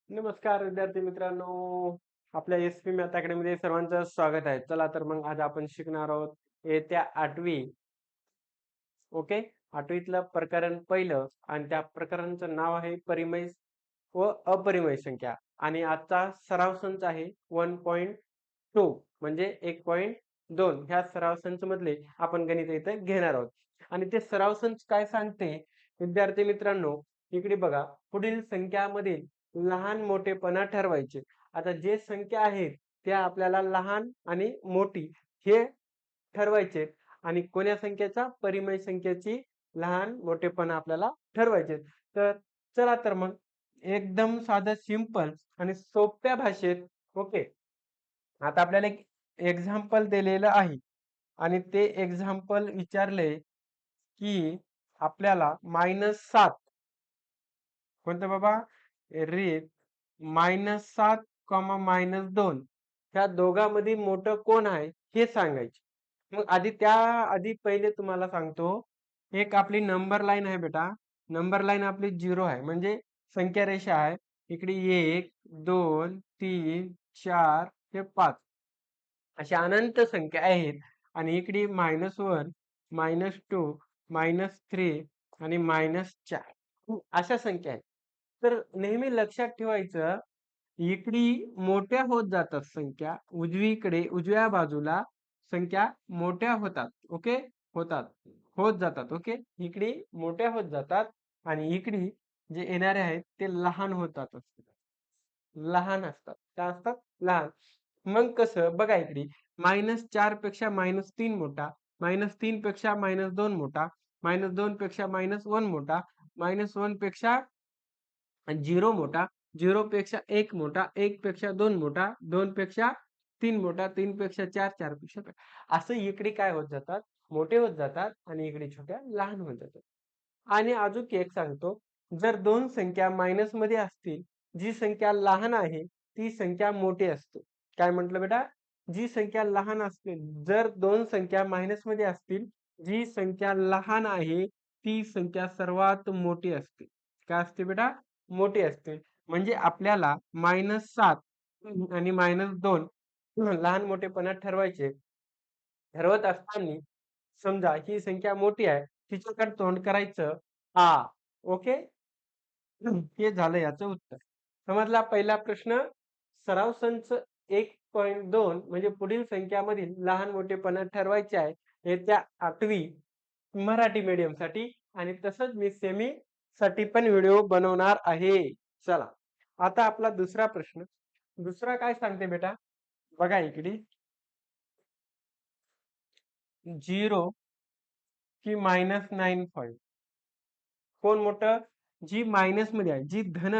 नमस्कार विद्यार्थी मित्रांनो. आपल्या एस-पी मॅथ अकॅडमीमध्ये सर्वांचं स्वागत आहे. चला तर मग आज आपण शिकणार आहोत येत्या 8वी. ओके. 8वीतलं प्रकरण पहिलं आणि त्या प्रकरणाचं नाव आहे परिमेय व अपरिमेय संख्या आणि आजचा सराव संच आहे 1.2 म्हणजे 1.2 ह्या सराव संच मधले आपण गणित इथं घेणार आहोत. आणि ते सराव संच काय सांगते विद्यार्थी मित्रांनो, इकडे बघा, पुढील संख्यामधील लहान मोठेपणा ठरवायचे. आता जे संख्या आहेत त्या आपल्याला लहान आणि मोठी हे ठरवायचे आणि कोण्या संख्येचा परिमेय संख्येची लहान मोठेपणा आपल्याला ठरवायचे. तर चला तर मग एकदम साधं सिंपल आणि सोप्या भाषेत. ओके. आता आपल्याला एक एक्झाम्पल दिलेलं आहे आणि ते एक्झाम्पल विचारले की आपल्याला -7 कोणतं बाबा रीत -7, -2 ह्या दोघांमध्ये मोठं कोण आहे हे सांगायचे. मग आधी पहिले तुम्हाला सांगतो, एक आपली नंबर लाईन आहे बेटा. नंबर लाईन आपली 0 आहे म्हणजे संख्या रेषा आहे. इकडे 1 2 3 4 हे 5 अशा अनंत संख्या आहेत आणि इकडे -1 -2 -3 आणि -4 अशा संख्या आहेत. तर नेहमी लक्षात ठेवायचं, इकडे मोठ्या होत जातात संख्या, उजव्या बाजूला संख्या मोठ्या होतात. ओके. होतात, होत जातात. ओके. इकडे मोठ्या होत जातात आणि इकडे जे येणारे आहेत ते लहान होतात असतात. लहान असतात. काय असतात? लहान. मग कसं बघा, इकडे -4 पेक्षा -3 मोठा, -3 पेक्षा -2 मोठा, -2 पेक्षा -1 मोठा, -1 पेक्षा 0 मोठा, 0 पेक्षा 1 मोठा, 1 पेक्षा 2 मोठा, 2 पेक्षा 3 मोठा, 3 पेक्षा 4, 4 पेक्षा असं इकडे काय होत जातात, मोठे होत जातात आणि इकडे छोट्या लहान होत जातात. आणि अजून एक सांगतो, जर दोन संख्या मायनस मध्ये असतील, जी संख्या लहान आहे ती संख्या मोठी असते. काय म्हटलं बेटा? जी संख्या लहान असते, जर दोन संख्या मायनस मध्ये असतील, जी संख्या लहान आहे ती संख्या सर्वात मोठी असते. काय असते बेटा? मोठी असते. म्हणजे आपल्याला -7 आणि -2 लहान मोठेपणा ठरवायचे. ठरवत असताना समजा ही संख्या मोठी आहे, तिच्याकडे तोंड करायचं आ. ओके. हे झालं याचं उत्तर. समजला पहिला प्रश्न. सराव संच 1.2 म्हणजे पुढील संख्यामधील लहान मोठेपणा ठरवायचे आहे येत्या 8वी मराठी मीडियम साठी. आणि तसंच मी सेमी साठी पण व्हिडिओ बनवणार आहे. चला, आता आपला दुसरा प्रश्न. दुसरा काय सांगते बेटा? बघा इकडे, 0 की -9.5 कोण मोठं? जी मायनस मध्ये आहे, जी धन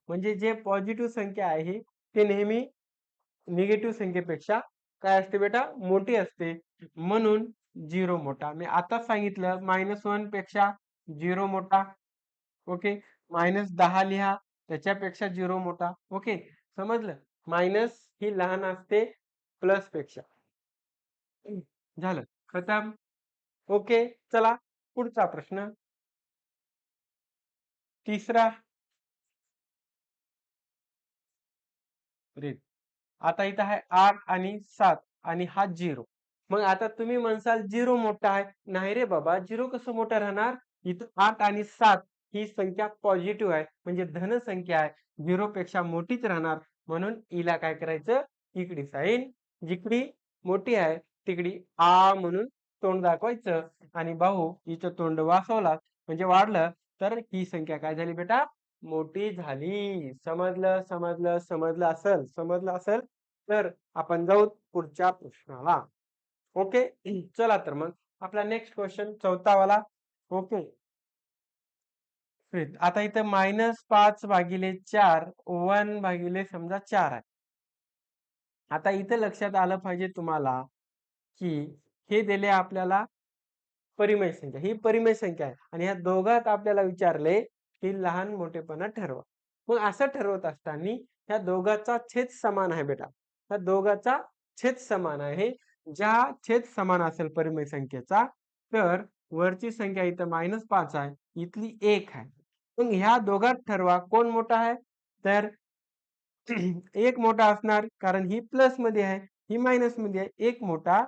म्हणजे जे पॉझिटिव्ह संख्या आहे ते नेहमी निगेटिव्ह संख्येपेक्षा काय असते बेटा? मोठी असते. म्हणून 0 मोठा. मी आता सांगितलं -1 पेक्षा 0 मोठा. ओके. -10 लिहा, त्याच्यापेक्षा 0 मोठा. ओके. समजलं? मायनस ही लहान असते प्लस पेक्षा. झालं, खतम. ओके. चला पुढचा प्रश्न. तिसरा रीत. आता इथं आहे 8 आणि 7 आणि हा 0. मग आता तुम्ही म्हणसाल 0 मोठा आहे. नाही रे बाबा, 0 कसं मोठा राहणार? इथं 8 आणि 7 ही संख्या पॉझिटिव्ह आहे म्हणजे धन संख्या आहे. 0 पेक्षा मोठीच राहणार. म्हणून हिला काय करायचं? इकडे साईन जिकडी मोठी आहे तिकडी आ म्हणून तोंड दाखवायचं आणि भाऊ हिचं तोंड वाचवला म्हणजे वाढलं, तर ही संख्या काय झाली बेटा? मोठी झाली. समजलं? समजलं असेल? समजलं असेल तर आपण जाऊ पुढच्या प्रश्नाला. ओके. चला तर मग आपला नेक्स्ट क्वेश्चन चौथा वाला. ओके. आता इथं -5/4 1 भागिले समजा 4 आहे. आता इथं लक्षात आलं पाहिजे तुम्हाला की हे दिले आपल्याला परिमेय संख्या. ही परिमेय संख्या आहे आणि ह्या दोघात आपल्याला विचारले की लहान मोठेपणा ठरवा. मग असं ठरवत असताना ह्या दोघाचा छेद समान आहे बेटा. ह्या दोघाचा छेद समान आहे. ज्या छेद समान असेल परिमेय संख्येचा, तर वरची संख्या इथं -5 आहे, इथली 1 आहे. मग ह्या दोघात ठरवा कोण मोठा आहे. तर एक मोठा असणार कारण ही प्लस मध्ये आहे, ही मायनस मध्ये आहे. एक मोठा,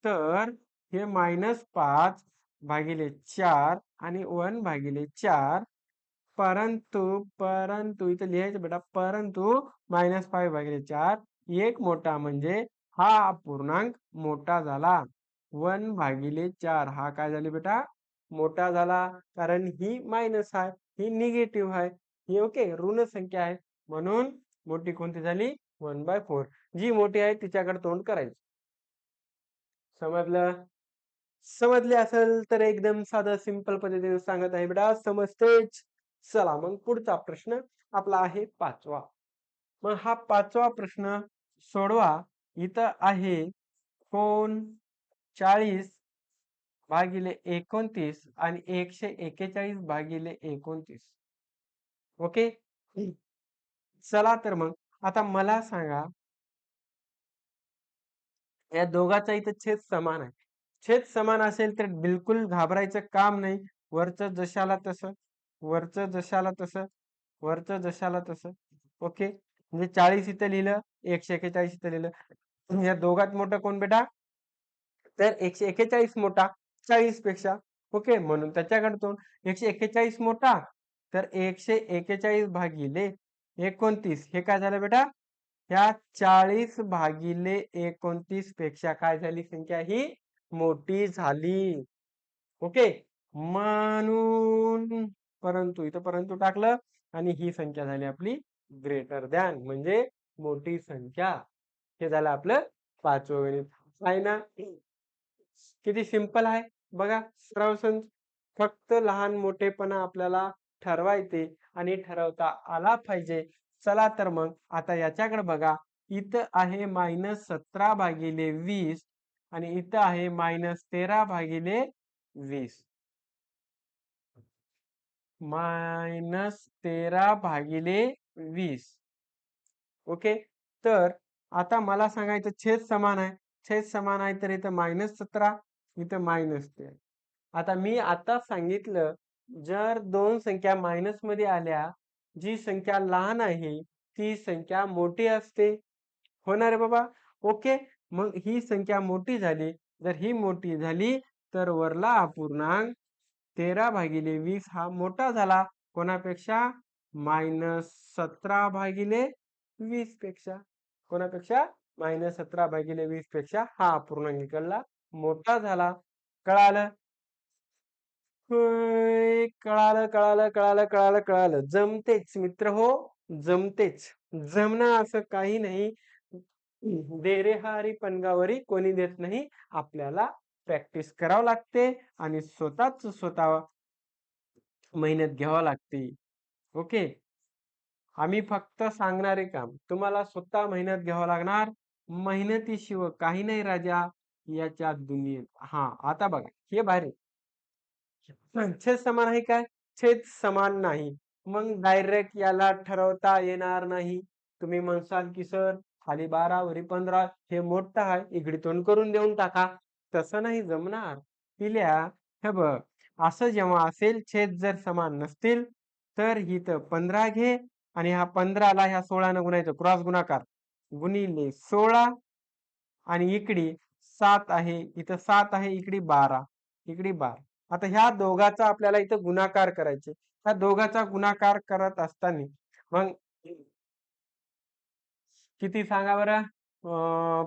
तर हे -5 भागिले 4 आणि 1 भागिले 4. परंतु परंतु इथं लिहायचं बेटा, परंतु -5 भागिले 4 एक मोठा म्हणजे हा अपूर्णांक मोठा झाला. 1 भागिले 4 हा काय झाले बेटा, मोठा झाला. कारण ही मायनस आहे, ही निगेटिव्ह आहे, ही ओके ऋण संख्या आहे. म्हणून मोठी कोणती झाली, 1/4. जी मोठी आहे तिच्याकडे तोंड करायचं. समजलं? समजले असेल तर एकदम साधं सिंपल पद्धतीने सांगत आहे बेटा, समजतेच. चला मग पुढचा प्रश्न आपला आहे 5वा. मग हा 5वा प्रश्न सोडवा. इथं आहे कोण 40 भागिले 29 आणि 141 भागिले 29. ओके. चला तर मग आता मला सांगा, या दोघाचा इथं छेद समान आहे. छेद समान असेल तर बिलकुल घाबरायचं काम नाही. वरचं जशाला तसं, वरचं जशाला तसं, वरचं जशाला तसं. ओके. म्हणजे 40 इथं लिहिलं, 141 इथं लिहिलं. या दोघात मोठं कोण बेटा, तर 141 मोठा 40 पेक्षा. ओके. म्हणून त्याच्याकडे तोंड. 141 मोठा, तर 141 भागिले 29 हे काय झालं बेटा, ह्या 40 भागिले 29 पेक्षा काय झाली संख्या, ही मोठी झाली. ओके. म्हणून परंतु इथं परंतु टाकलं आणि ही संख्या झाली आपली ग्रेटर दॅन म्हणजे मोठी संख्या. हे झालं आपलं 5वं गणित. आहे ना? किती सिंपल आहे बघा. सराव फक्त लहान मोठेपणा आपल्याला ठरवायचे आणि ठरवता आला पाहिजे. चला तर मग आता याच्याकडे बघा. इथं आहे -17 भागिले 20 आणि इथं आहे -13 भागिले 20. -13 भागिले 20. ओके. तर आता मला सांगायचं छेद समान आहे. छेद समान आहे तर इथं -17 इथं -13. आता मी आता सांगितलं, जर दोन संख्या मायनस मध्ये आल्या, जी संख्या लहान आहे ती संख्या मोठी असते. होणार आहे बाबा. ओके. मग ही संख्या मोठी झाली. जर ही मोठी झाली तर वरला अपूर्णांक 13 भागिले 20 हा मोठा झाला. कोणापेक्षा, -17 भागिले 20 पेक्षा. कोणापेक्षा, -17 भागिले 20 पेक्षा हा अपूर्णांक इकडला मोठा झाला. कळालं? होय, कळालं कळालं कळालं कळालं कळालं. जमतेच मित्र हो, जमतेच. जमणं असं काही नाही. दे रे हारी पनगावरी कोणी देत नाही. आपल्याला प्रॅक्टिस करावं लागते आणि स्वतःच स्वतः मेहनत घ्यावं लागते. ओके. आम्ही फक्त सांगणारे काम, तुम्हाला स्वतः मेहनत घ्यावं लागणार. मेहनतीशिवाय काही नाही राजा याच्या दुनियेत. हा आता बघा, हे भारी. छेद समान आहे काय, छेद समान नाही. मग डायरेक्ट याला ठरवता येणार नाही. तुम्ही म्हणसाल की सर खाली 12 वरी 15 हे मोठं आहे, इकडे तोंड करून देऊन टाका. तसं नाही जमणार पिल्या. हे बघ, असं जेव्हा असेल, छेद जर समान नसतील तर इथं 15 घे आणि ह्या 15ला ह्या 16 गुणायचं, क्रॉस गुणाकार गुणिले 16 आणि इकडे 7 आहे, इथं 7 आहे, इकडे 12, इकडे 12. आता ह्या दोघाचा आपल्याला इथं गुणाकार करायचे. ह्या दोघाचा गुणाकार करत असताना मग किती सांगा बरं.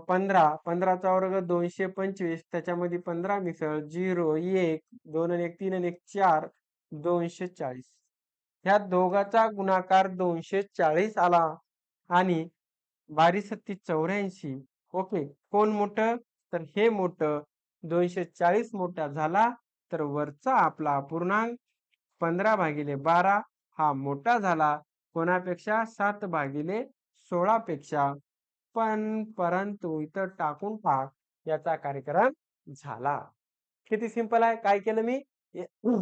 15, 15चा वर्ग 225, त्याच्यामध्ये 15 मिसळ 0 1 2 आणि 1 3 आणि 1 4 240. ह्या दोघाचा गुणाकार 240 आला आणि 12-84. ओके. कोण मोठं, तर हे मोठं. 240 मोठा झाला तर वरचा आपला अपूर्णांक 15 भागिले 12 हा मोठा झाला. कोणापेक्षा, 7 भागिले 16 पेक्षा. परंतु इथं टाकून टाक, याचा कार्यक्रम झाला. किती सिंपल आहे. काय केलं मी,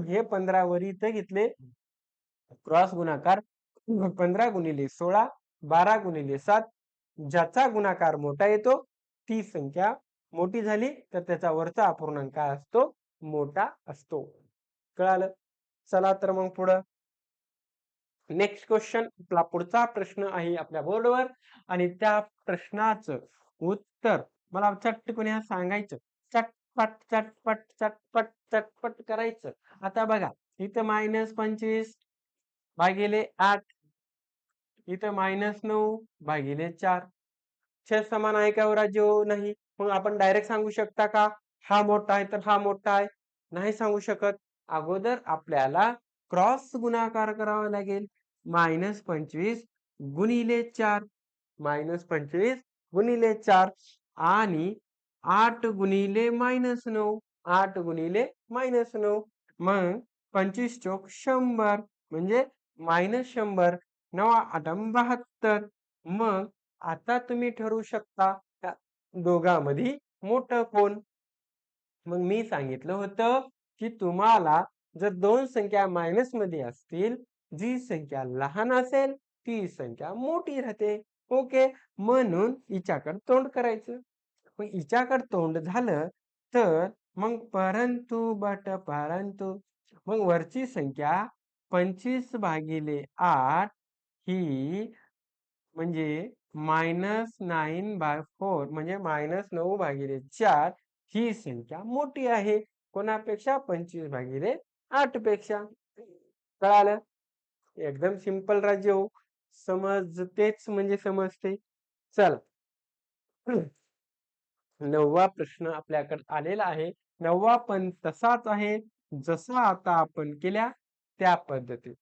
हे 15 वर इथं घेतले, क्रॉस गुणाकार 15 गुणिले 16 12 गुणिले 7. ज्याचा गुणाकार मोठा येतो ती संख्या मोठी झाली तर त्याचा वरचा अपूर्णांक काय असतो, मोठा असतो. कळालं? चला तर मग पुढं नेक्स्ट क्वेश्चन, आपला पुढचा प्रश्न आहे आपल्या बोर्डवर आणि त्या प्रश्नाचं उत्तर मला चटकन सांगायचं. चटपट चटपट चटपट चटपट करायचं. आता बघा, इथं -25 भागिले 8, इथं -9 भागिले 4. छेद समान आहे का राजू? नाही. मग आपण डायरेक्ट सांगू शकता का हा मोठा आहे तर हा मोठा आहे? नाही सांगू शकत. अगोदर आपल्याला क्रॉस गुणाकार करावा लागेल. -25 गुणिले 4, -25 गुणिले 4 आणि 8 गुणिले -9, 8 गुणिले -9. मग 25 चोक 100 म्हणजे -100. 9 8 72. मग आता तुम्ही ठरवू शकता त्या दोघांमध्ये मोठं कोण? मग मी सांगितलं होतं की तुम्हाला जर दोन संख्या मायनस मध्ये असतील, जी संख्या लहान असेल ती संख्या मोठी राहते. ओके, म्हणून हिच्याकडे तोंड करायचं. मग हिच्याकडे तोंड झालं तर मग परंतु मग वरची संख्या 25/8 ही म्हणजे -9/4 म्हणजे -9/4 ही संख्या मोठी आहे. कोणापेक्षा? 25/8 पेक्षा. कळालं? एकदम सिंपल राज्य हो. समजतेच म्हणजे समजते. चला. 9वा प्रश्न आपल्याकडे आलेला आहे. 9वा पण तसाच आहे जसा आता आपण केल्या त्या पद्धतीत.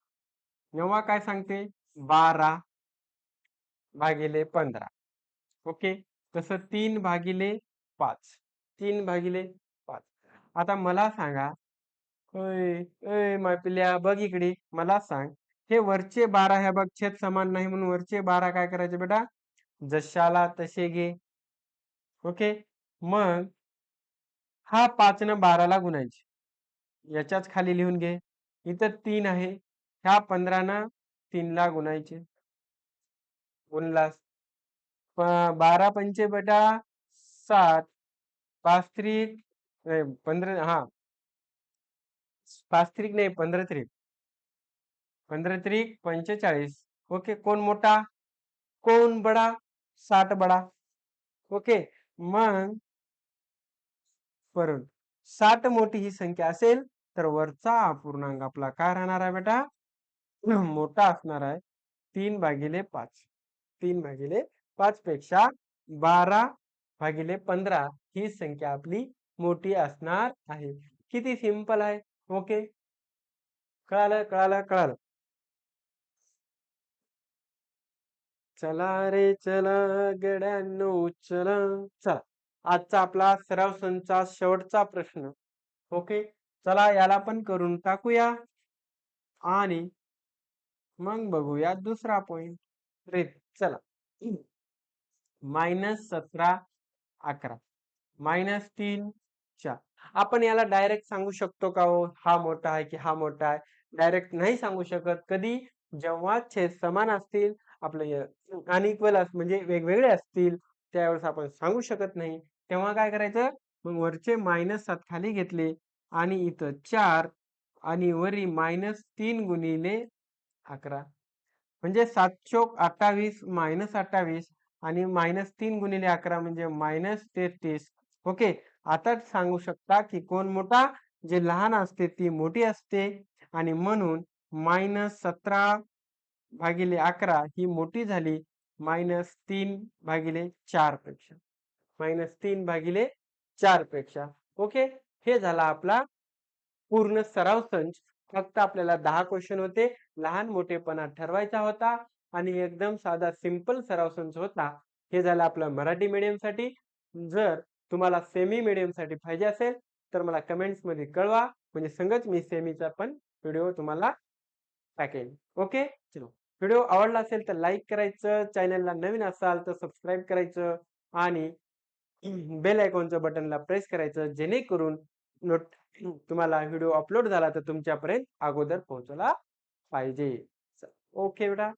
9वा काय सांगते? 12/15. ओके, तसं 3/5. 3/5. आता मला सांगा, ओय ओय माय बघ इकडे, मला सांग, हे वरचे 12 हे बघ छेद समान नाही म्हणून वरचे 12 काय करायचे बेटा? जशाला तसे घे. ओके, मग हा 5 न 12 गुणायचे. याच्याच खाली लिहून घे. इथं 3 आहे, ह्या 15 न 3 गुणायचे. गुणलास 12 पंचे बेटा 60, 5 त्रिक 15, हा 5 त्रिक नाही 15 त्रिक 45. ओके, कोण मोठा? कोण बडा? 60 बडा. ओके, मग परंतु 60 मोठी ही संख्या असेल तर वरचा अपूर्णांक आपला काय राहणार आहे बेटा? मोठा असणार आहे. 3/5. 3/5 पेक्षा 12/15 ही संख्या आपली मोठी असणार आहे. किती सिंपल आहे. ओके, कळालं कळालं कळालं. चला रे चला गड्यांनो चला. चला, आजचा आपला सराव संचा शेवटचा प्रश्न. ओके, चला याला पण करून टाकूया आणि मग बघूया दुसरा पॉइंट. रे चला. -17 11 -3 4. आपण याला डायरेक्ट सांगू शकतो का हो हा मोठा आहे की हा मोठा आहे? डायरेक्ट नाही सांगू शकत. कधी? जेव्हा छेद समान असतील, आपले अनइक्वल म्हणजे वेगवेगळे असतील, त्यावेळेस आपण सांगू शकत नाही. तेव्हा काय करायचं? मग वरचे -7 खाली घेतले आणि इथं 4 आणि वरी -3 गुणिले 11 म्हणजे 7 चोक 28 -28 आणि -3 गुणिले 11 म्हणजे -33. ओके, आता सांगू शकता की कोण मोठा? जे लहान असते ती मोठी असते आणि म्हणून -17/11 ही मोठी झाली -3/4 पेक्षा. -3/4 पेक्षा. ओके, हे झाला आपला पूर्ण सराव संच. फक्त आपल्याला 10 क्वेश्चन होते. लहान मोठेपणा ठरवायचा होता आणि एकदम साधा सिंपल सराव संच होता. हे झालं आपलं मराठी मीडियम साठी. जर तुम्हाला सेमी मीडियम साठी पाहिजे असेल तर मला कमेंट्स मध्ये कळवा, म्हणजे संगच मी सेमीचा पण व्हिडिओ तुम्हाला टाकेन. ओके, चलो. व्हिडिओ आवडला असेल तर लाईक करायचं, चॅनलला नवीन असाल तर सबस्क्राईब करायचं आणि बेल आयकॉनच्या बटनला प्रेस करायचं, जेणेकरून नोट तुम्हाला व्हिडिओ अपलोड झाला तर तुमच्यापर्यंत अगोदर पोहोचला पाहिजे. ओके बेटा.